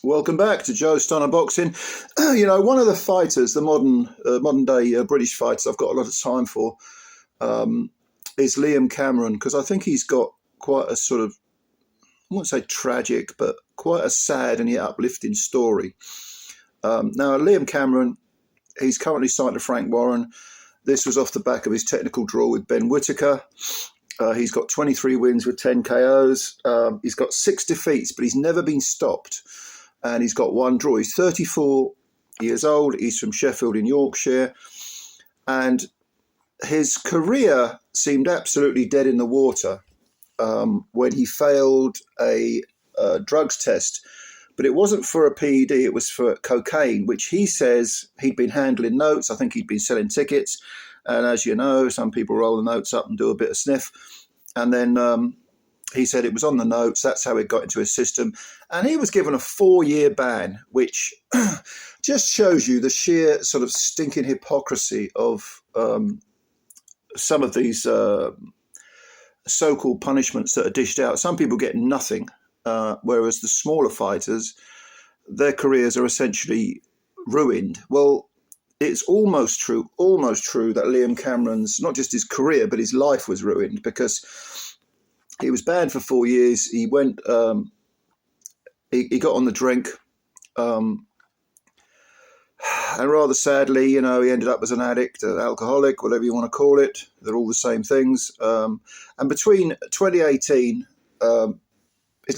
Welcome back to Joe Stunner Boxing. One of the fighters, the modern day British fighters I've got a lot of time for, is Liam Cameron, because I think he's got quite a sort of, I won't say tragic, but quite a sad and yet uplifting story. Now, Liam Cameron, he's currently signed to Frank Warren. This was off the back of his technical draw with Ben Whittaker. He's got 23 wins with 10 KOs. He's got 6 defeats, but he's never been stopped. And he's got 1 draw. He's 34 years old. He's from Sheffield in Yorkshire. And his career seemed absolutely dead in the water when he failed a drugs test. But it wasn't for a PED, it was for cocaine, which he says he'd been handling notes. I think he'd been selling tickets. And as you know, some people roll the notes up and do a bit of sniff. And then he said it was on the notes. That's how it got into his system. And he was given a 4-year ban, which just shows you the sheer sort of stinking hypocrisy of some of these so-called punishments that are dished out. Some people get nothing, whereas the smaller fighters, their careers are essentially ruined. Well, it's almost true that Liam Cameron's, not just his career, but his life was ruined, because he was banned for 4 years. He went, he got on the drink, and rather sadly, he ended up as an addict, an alcoholic, whatever you want to call it. They're all the same things. And between 2018,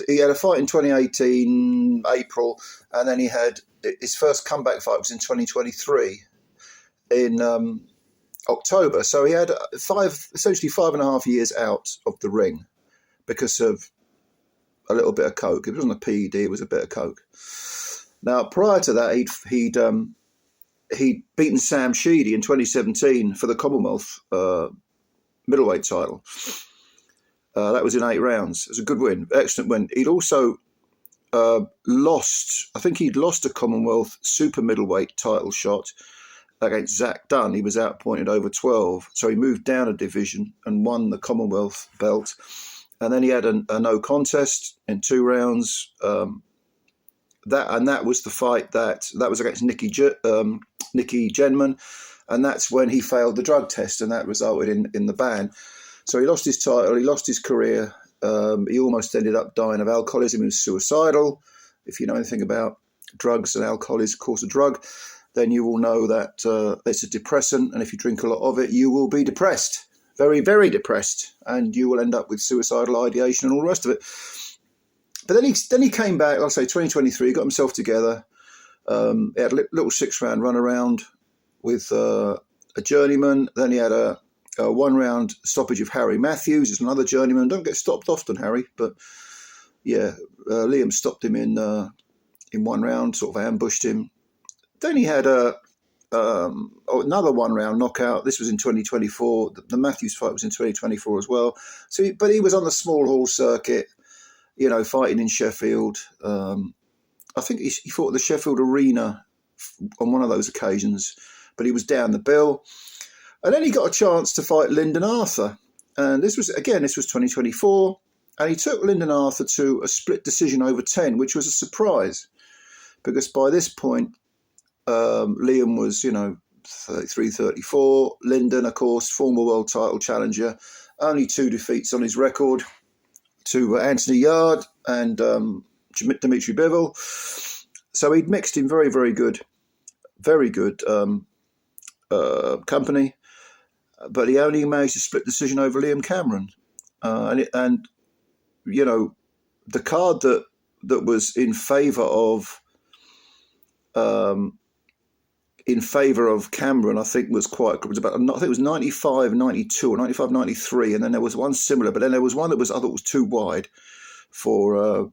he had a fight in 2018, April, and then he had his first comeback fight was in 2023 in October. So he had essentially 5.5 years out of the ring, because of a little bit of coke. It wasn't a PED, it was a bit of coke. Now, prior to that, he'd beaten Sam Sheedy in 2017 for the Commonwealth middleweight title. That was in 8 rounds. It was a good win, excellent win. He'd also lost a Commonwealth super middleweight title shot against Zach Dunn. He was outpointed over 12. So he moved down a division and won the Commonwealth belt. And then he had a no contest in 2 rounds. That was the fight that was against Nicky Genman, and that's when he failed the drug test, and that resulted in the ban. So he lost his title, he lost his career. He almost ended up dying of alcoholism. He was suicidal. If you know anything about drugs, and alcohol is, of course, a drug, then you will know that it's a depressant, and if you drink a lot of it, you will be depressed. Very, very depressed, and you will end up with suicidal ideation and all the rest of it. But then he came back, like I say, 2023, got himself together. He had a little 6-round run around with a journeyman. Then he had a 1-round stoppage of Harry Matthews, who's another journeyman. Don't get stopped often, Harry, but yeah, Liam stopped him in 1 round, sort of ambushed him. Then he had another 1-round knockout. This was in 2024. The Matthews fight was in 2024 as well. But he was on the small hall circuit, fighting in Sheffield. I think he fought at the Sheffield Arena on one of those occasions, but he was down the bill. And then he got a chance to fight Lyndon Arthur. And this was 2024. And he took Lyndon Arthur to a split decision over 10, which was a surprise, because by this point, Liam was, 33, 34. Lyndon, of course, former world title challenger, only 2 defeats on his record, to Anthony Yard and Dimitri Bivol. So he'd mixed in very, very good company, but he only managed a split decision over Liam Cameron. And the card that was in favour of Cameron, I think was it was 95-92 or 95-93, and then there was one similar, but then there was one that I thought was too wide for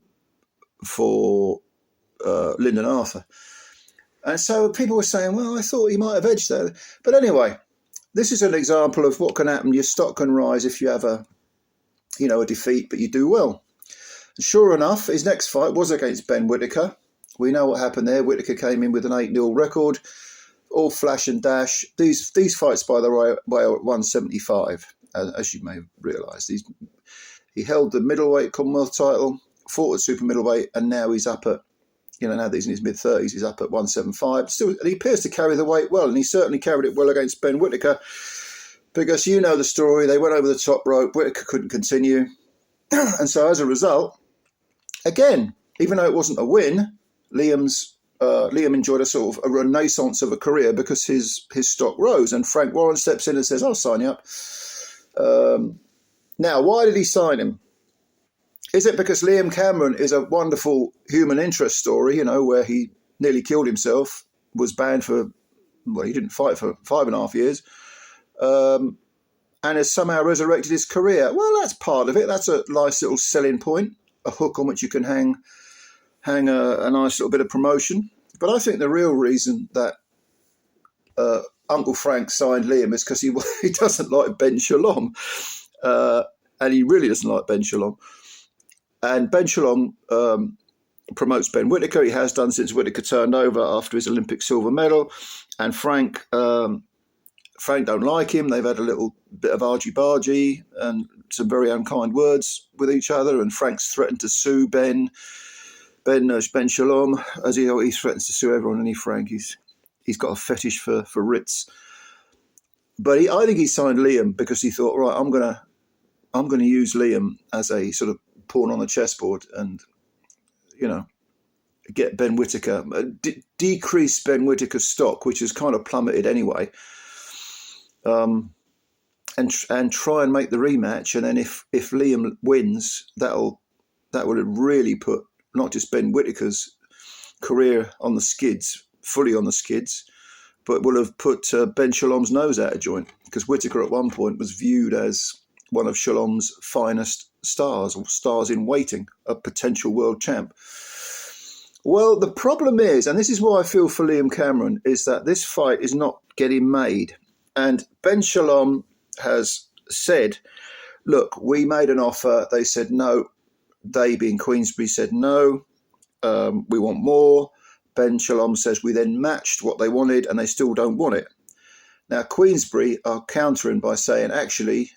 Lyndon Arthur. And so people were saying, well, I thought he might have edged there. But anyway, this is an example of what can happen. Your stock can rise if you have a defeat, but you do well. And sure enough, his next fight was against Ben Whittaker. We know what happened there. Whittaker came in with an 8-0 record, all flash and dash. These fights, by the way, are at 175, as you may have realised. He held the middleweight Commonwealth title, fought at super middleweight, and now he's up at now that he's in his mid-30s, he's up at 175. Still, and he appears to carry the weight well, and he certainly carried it well against Ben Whittaker, because you know the story. They went over the top rope. Whittaker couldn't continue. And so as a result, again, even though it wasn't a win, Liam enjoyed a sort of a renaissance of a career because his stock rose. And Frank Warren steps in and says, I'll sign you up. Now, why did he sign him? Is it because Liam Cameron is a wonderful human interest story, where he nearly killed himself, was banned for, he didn't fight for 5.5 years, and has somehow resurrected his career? Well, that's part of it. That's a nice little selling point, a hook on which you can hang a nice little bit of promotion. But I think the real reason that Uncle Frank signed Liam is because he doesn't like Ben Shalom. And he really doesn't like Ben Shalom. And Ben Shalom promotes Ben Whittaker. He has done since Whittaker turned over after his Olympic silver medal. And Frank don't like him. They've had a little bit of argy-bargy and some very unkind words with each other. And Frank's threatened to sue Ben Shalom, as he threatens to sue everyone. And Frank, he's got a fetish for writs. But I think he signed Liam because he thought, right, I'm gonna use Liam as a sort of pawn on the chessboard, and get Ben Whittaker, decrease Ben Whittaker's stock, which has kind of plummeted anyway, and try and make the rematch. And then if Liam wins, that will really put not just Ben Whittaker's career on the skids, fully on the skids, but will have put Ben Shalom's nose out of joint, because Whittaker at one point was viewed as one of Shalom's finest stars, or stars in waiting, a potential world champ. Well, the problem is, and this is why I feel for Liam Cameron, is that this fight is not getting made. And Ben Shalom has said, look, we made an offer. They said no. They, being Queensberry, said no. We want more. Ben Shalom says we then matched what they wanted, and they still don't want it. Now, Queensberry are countering by saying, actually,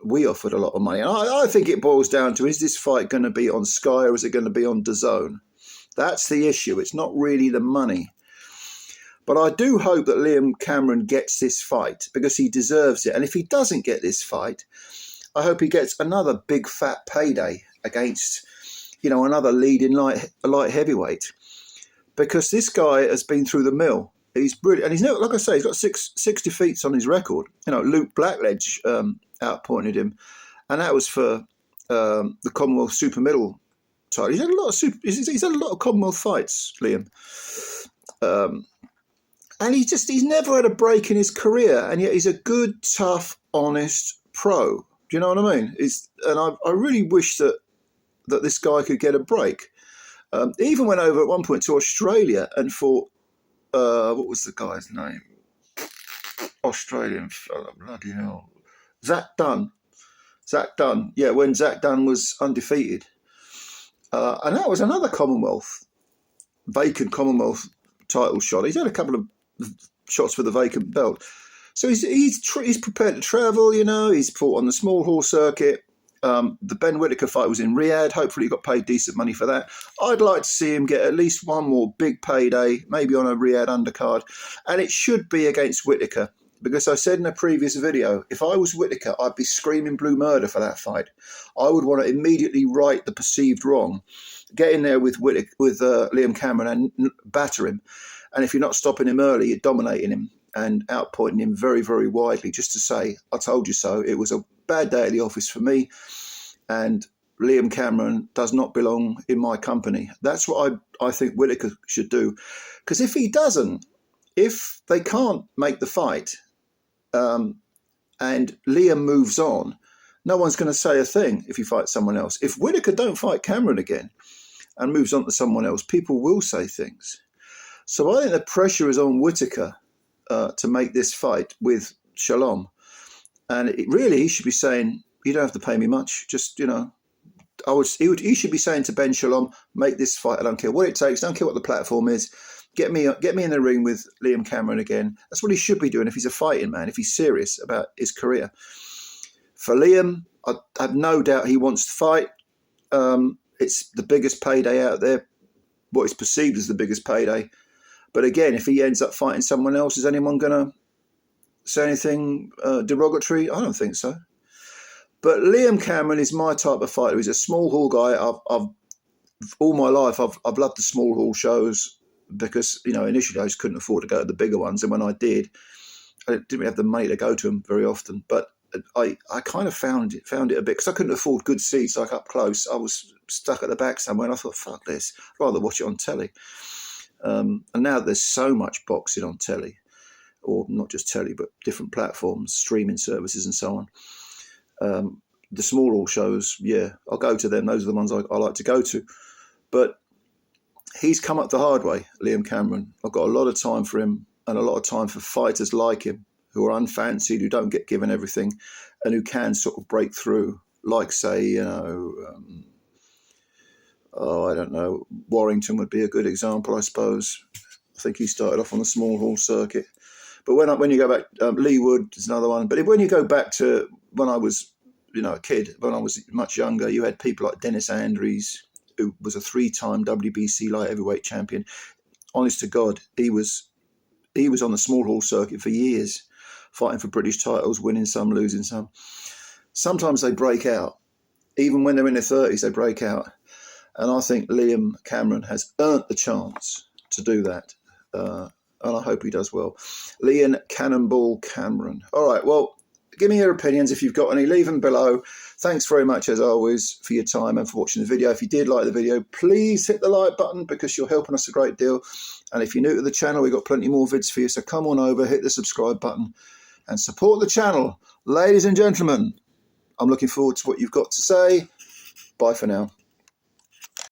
we offered a lot of money. And I think it boils down to, is this fight going to be on Sky or is it going to be on DAZN? That's the issue. It's not really the money. But I do hope that Liam Cameron gets this fight, because he deserves it. And if he doesn't get this fight, I hope he gets another big fat payday against, another leading light heavyweight. Because this guy has been through the mill. He's brilliant. And he's never, like I say, he's got six defeats on his record. Luke Blackledge outpointed him. And that was for the Commonwealth Super Middle title. He's had a lot of Commonwealth fights, Liam. And he's never had a break in his career. And yet he's a good, tough, honest pro. Do you know what I mean? I really wish that this guy could get a break. He even went over at one point to Australia and fought, what was the guy's name? Australian fella, bloody hell. Zach Dunn. Yeah, when Zach Dunn was undefeated. And that was another vacant Commonwealth title shot. He's had a couple of shots for the vacant belt. So he's prepared to travel, he's fought on the small hall circuit. The Ben Whittaker fight was in Riyadh. Hopefully he got paid decent money for that. I'd like to see him get at least one more big payday, maybe on a Riyadh undercard. And it should be against Whittaker, because I said in a previous video, if I was Whittaker, I'd be screaming blue murder for that fight. I would want to immediately right the perceived wrong, get in there with Liam Cameron and batter him. And if you're not stopping him early, you're dominating him and outpointing him very, very widely, just to say, I told you so. It was a bad day at the office for me, and Liam Cameron does not belong in my company. That's what I think Whittaker should do. Because if he doesn't, if they can't make the fight and Liam moves on, no one's going to say a thing if he fights someone else. If Whittaker don't fight Cameron again and moves on to someone else, people will say things. So I think the pressure is on Whittaker to make this fight with Shalom. And he should be saying, you don't have to pay me much. Just, he should be saying to Ben Shalom, make this fight. I don't care what it takes. Don't care what the platform is. Get me in the ring with Liam Cameron again. That's what he should be doing if he's a fighting man, if he's serious about his career. For Liam, I have no doubt he wants to fight. It's the biggest payday out there. what is perceived as the biggest payday. But again, if he ends up fighting someone else, is anyone going to say anything derogatory? I don't think so. But Liam Cameron is my type of fighter. He's a small hall guy. I've all my life, I've loved the small hall shows because, you know, initially I just couldn't afford to go to the bigger ones. And when I did, I didn't have the money to go to them very often. But I kind of found it a bit, because I couldn't afford good seats like up close. I was stuck at the back somewhere, and I thought, fuck this, I'd rather watch it on telly. And now there's so much boxing on telly, or not just telly, but different platforms, streaming services and so on. The small hall shows, yeah, I'll go to them. Those are the ones I like to go to. But he's come up the hard way, Liam Cameron. I've got a lot of time for him, and a lot of time for fighters like him, who are unfancied, who don't get given everything, and who can sort of break through. Like, say, you know, I don't know, Warrington would be a good example, I suppose. I think he started off on the small hall circuit. But when you go back, Lee Wood is another one. But when you go back to when I was, you know, a kid, when I was much younger, you had people like Dennis Andrews, who was a 3-time WBC light heavyweight champion. Honest to God, he was on the small hall circuit for years, fighting for British titles, winning some, losing some. Sometimes they break out. Even when they're in their 30s, they break out. And I think Liam Cameron has earned the chance to do that. And I hope he does well. Liam Cannonball Cameron. All right, well, give me your opinions if you've got any. Leave them below. Thanks very much, as always, for your time and for watching the video. If you did like the video, please hit the like button, because you're helping us a great deal. And if you're new to the channel, we've got plenty more vids for you. So come on over, hit the subscribe button and support the channel. Ladies and gentlemen, I'm looking forward to what you've got to say. Bye for now.